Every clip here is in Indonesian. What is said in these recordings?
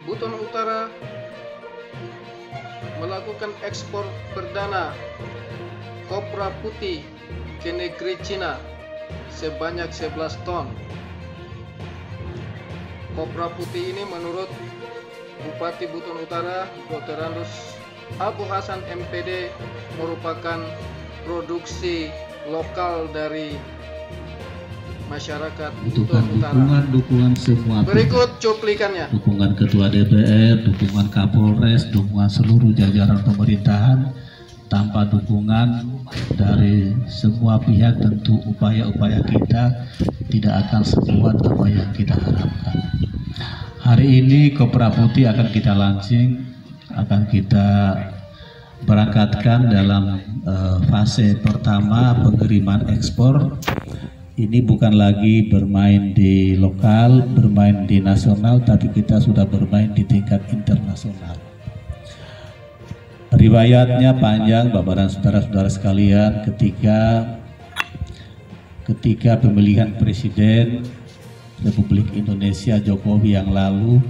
Buton Utara melakukan ekspor perdana kopra putih ke negeri Cina sebanyak 11 ton. Kopra putih ini menurut Bupati Buton Utara Dr. Andus Abu Hasan MPD merupakan produksi lokal dari masyarakat Buton Utara. Dukungan semua. Berikut cuplikannya. Dukungan Ketua DPR, dukungan Kapolres, dukungan seluruh jajaran pemerintahan. Tanpa dukungan dari semua pihak, tentu upaya-upaya kita tidak akan sekuat apa yang kita harapkan. Hari ini kopra putih akan kita launching, akan kita berangkatkan dalam fase pertama pengiriman ekspor. Ini bukan lagi bermain di lokal, bermain di nasional, tapi kita sudah bermain di tingkat internasional. Riwayatnya panjang, Bapak dan saudara-saudara sekalian, ketika pemilihan Presiden Republik Indonesia Jokowi yang lalu,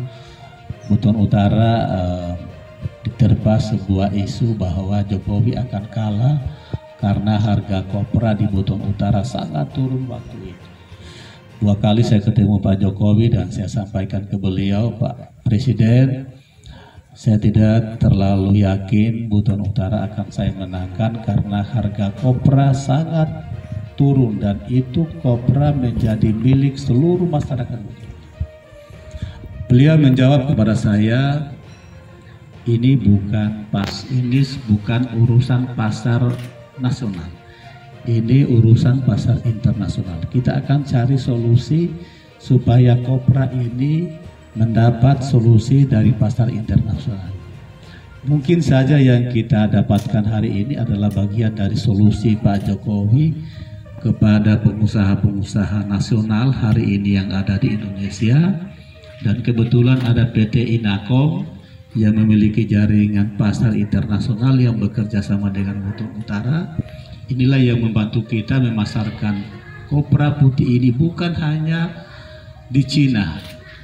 Buton Utara diterpa sebuah isu bahwa Jokowi akan kalah karena harga kopra di Buton Utara sangat turun waktu itu. 2 kali saya ketemu Pak Jokowi dan saya sampaikan ke beliau, Pak Presiden, saya tidak terlalu yakin Buton Utara akan saya menangkan karena harga kopra sangat turun dan itu kopra menjadi milik seluruh masyarakat. Beliau menjawab kepada saya, ini bukan urusan pasar nasional, ini urusan pasar internasional. Kita akan cari solusi supaya kopra ini mendapat solusi dari pasar internasional. Mungkin saja yang kita dapatkan hari ini adalah bagian dari solusi Pak Jokowi kepada pengusaha-pengusaha nasional hari ini yang ada di Indonesia, dan kebetulan ada PT Inakom yang memiliki jaringan pasar internasional yang bekerja sama dengan Buton Utara. Inilah yang membantu kita memasarkan kopra putih ini bukan hanya di Cina.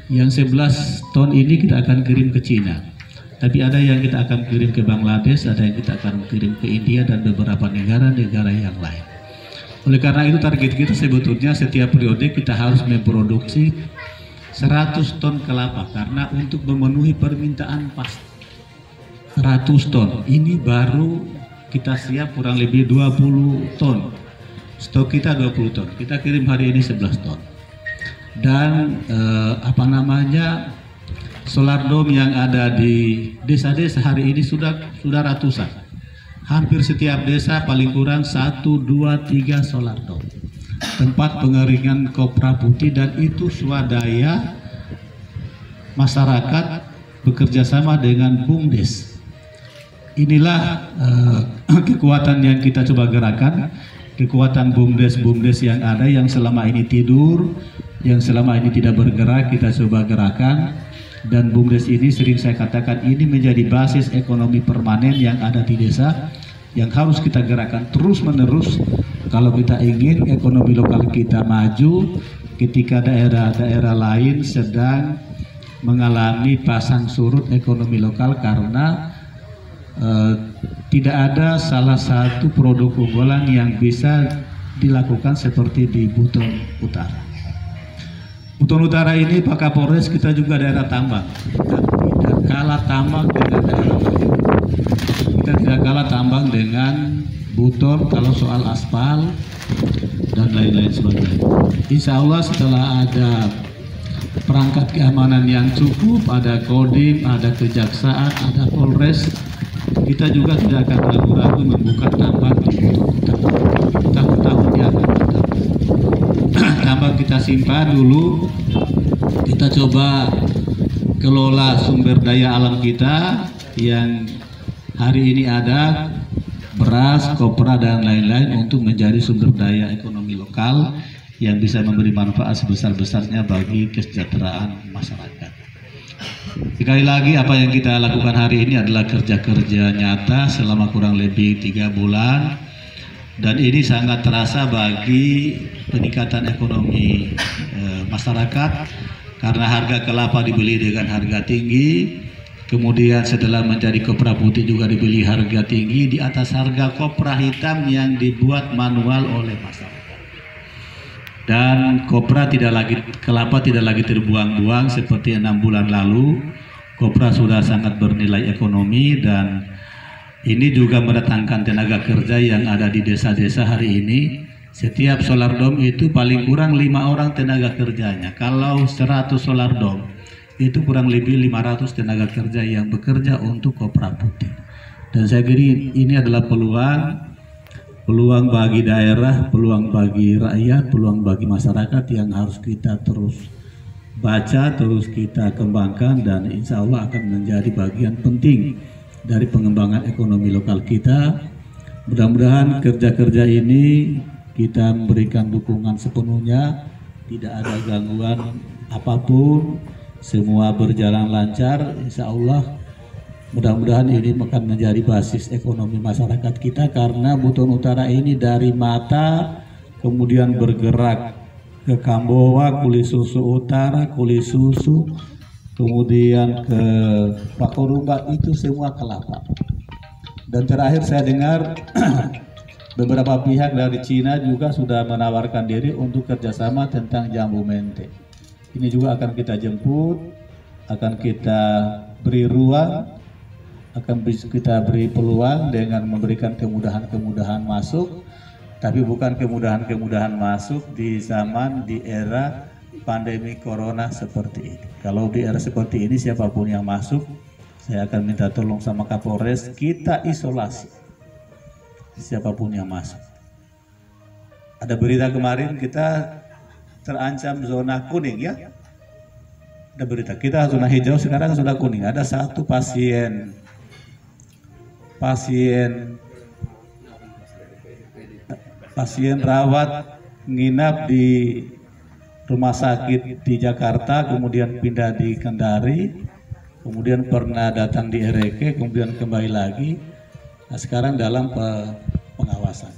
Yang 11 ton ini kita akan kirim ke Cina, tapi ada yang kita akan kirim ke Bangladesh, ada yang kita akan kirim ke India dan beberapa negara-negara yang lain. Oleh karena itu target kita sebetulnya setiap periode kita harus memproduksi 100 ton kelapa, karena untuk memenuhi permintaan pas 100 ton ini baru kita siap kurang lebih 20 ton. Stok kita 20 ton, kita kirim hari ini 11 ton. Dan solar dome yang ada di desa-desa hari ini sudah ratusan. Hampir setiap desa paling kurang 1, 2, 3 solar dome, tempat pengeringan kopra putih, dan itu swadaya masyarakat bekerja sama dengan BUMDes. Inilah kekuatan yang kita coba gerakan, kekuatan BUMDes yang ada, yang selama ini tidur, yang selama ini tidak bergerak, kita coba gerakan. Dan BUMDes ini sering saya katakan ini menjadi basis ekonomi permanen yang ada di desa, yang harus kita gerakan terus menerus kalau kita ingin ekonomi lokal kita maju ketika daerah-daerah lain sedang mengalami pasang surut ekonomi lokal karena tidak ada salah satu produk unggulan yang bisa dilakukan seperti di Buton Utara. Buton Utara ini Pak Kapolres, kita juga daerah tambang. Kita tidak kalah tambang dengan daerah lain. Kita tidak kalah tambang dengan Buton kalau soal aspal dan lain-lain sebagainya. Insya Allah setelah ada perangkat keamanan yang cukup, ada Kodim, ada Kejaksaan, ada Polres, kita juga tidak akan ragu-ragu membuka tambang di Buton Utara. Tahun-tahun yang akan datang. Tambang kita simpan dulu, kita coba kelola sumber daya alam kita yang hari ini ada, beras, kopra dan lain-lain, untuk menjadi sumber daya ekonomi lokal yang bisa memberi manfaat sebesar-besarnya bagi kesejahteraan masyarakat. Sekali lagi, apa yang kita lakukan hari ini adalah kerja-kerja nyata selama kurang lebih 3 bulan. Dan ini sangat terasa bagi peningkatan ekonomi masyarakat, karena harga kelapa dibeli dengan harga tinggi, kemudian setelah menjadi kopra putih juga dibeli harga tinggi di atas harga kopra hitam yang dibuat manual oleh masyarakat. Dan kelapa tidak lagi terbuang-buang seperti 6 bulan lalu. Kopra sudah sangat bernilai ekonomi, dan ini juga mendatangkan tenaga kerja yang ada di desa-desa hari ini. Setiap solar dome itu paling kurang 5 orang tenaga kerjanya. Kalau 100 solar dome itu kurang lebih 500 tenaga kerja yang bekerja untuk kopra putih. Dan saya kira ini adalah peluang bagi daerah, peluang bagi rakyat, peluang bagi masyarakat yang harus kita terus baca, terus kita kembangkan, dan insya Allah akan menjadi bagian penting dari pengembangan ekonomi lokal kita. Mudah-mudahan kerja-kerja ini kita memberikan dukungan sepenuhnya, tidak ada gangguan apapun, semua berjalan lancar. Insya Allah mudah-mudahan ini akan menjadi basis ekonomi masyarakat kita, karena Buton Utara ini dari Mata kemudian bergerak ke Kambowa, Kuli Susu Utara, Kuli Susu, kemudian ke Pakorumba, itu semua kelapa. Dan terakhir saya dengar beberapa pihak dari Cina juga sudah menawarkan diri untuk kerjasama tentang jambu mente. Ini juga akan kita jemput, akan kita beri ruang, akan kita beri peluang dengan memberikan kemudahan-kemudahan masuk, tapi bukan kemudahan-kemudahan masuk di era pandemi corona seperti ini. Kalau di era seperti ini, siapapun yang masuk, saya akan minta tolong sama Kapolres, kita isolasi siapapun yang masuk. Ada berita kemarin kita terancam zona kuning, ya. Ada berita kita zona hijau, sekarang zona kuning. Ada satu pasien rawat nginap di rumah sakit di Jakarta, kemudian pindah di Kendari, kemudian pernah datang di Ereke, kemudian kembali lagi. Nah, sekarang dalam pengawasan.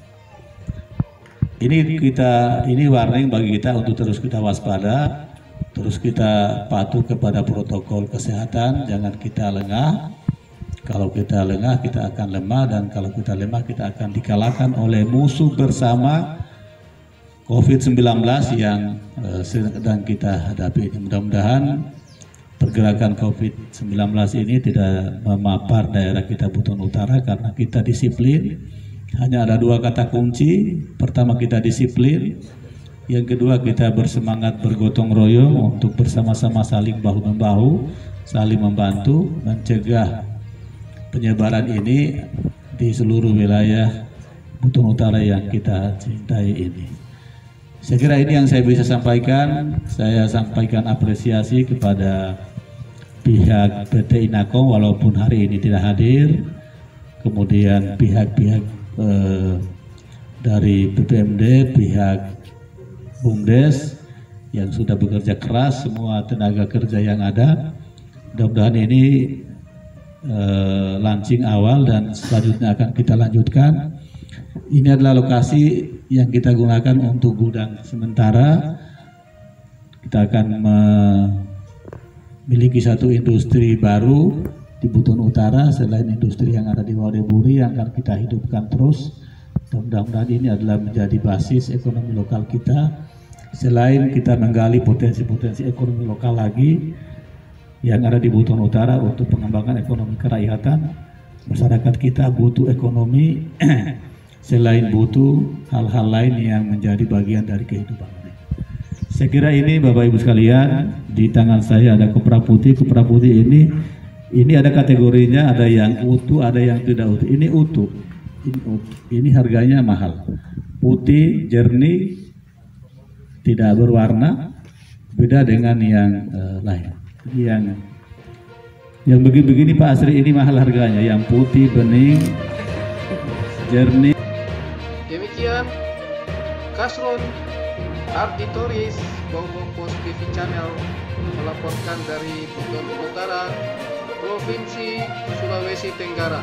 Ini warning bagi kita untuk terus kita waspada, terus kita patuh kepada protokol kesehatan, jangan kita lengah. Kalau kita lengah, kita akan lemah, dan kalau kita lemah, kita akan dikalahkan oleh musuh bersama COVID-19 yang sedang kita hadapi. Mudah-mudahan pergerakan COVID-19 ini tidak memapar daerah kita Buton Utara, karena kita disiplin. Hanya ada 2 kata kunci. Pertama, kita disiplin. Yang kedua, kita bersemangat bergotong royong untuk bersama-sama saling bahu-membahu, saling membantu mencegah penyebaran ini di seluruh wilayah Buton Utara yang kita cintai ini. Saya kira ini yang saya bisa sampaikan. Saya sampaikan apresiasi kepada pihak PT Inakom walaupun hari ini tidak hadir, kemudian pihak-pihak dari BPMD, pihak BUMDes yang sudah bekerja keras, semua tenaga kerja yang ada. Mudah-mudahan ini launching awal, dan selanjutnya akan kita lanjutkan. Ini adalah lokasi yang kita gunakan untuk gudang sementara. Kita akan memiliki satu industri baru di Buton Utara selain industri yang ada di Wadeburi yang akan kita hidupkan terus. Mudah-mudahan ini adalah menjadi basis ekonomi lokal kita. Selain kita menggali potensi-potensi ekonomi lokal lagi yang ada di Buton Utara untuk pengembangan ekonomi kerakyatan, masyarakat kita butuh ekonomi selain butuh hal-hal lain yang menjadi bagian dari kehidupan. Saya kira ini Bapak Ibu sekalian, di tangan saya ada kopra putih. Kopra putih ini ada kategorinya, ada yang utuh, ada yang tidak utuh. Ini utuh. Ini harganya mahal. Putih, jernih, tidak berwarna, beda dengan yang lain. Yang begini-begini Pak Asri, ini mahal harganya. Yang putih, bening, jernih. Demikian Kasron Arditoris Bongbong Post TV Channel melaporkan dari Buton Utara, Provinsi Sulawesi Tenggara.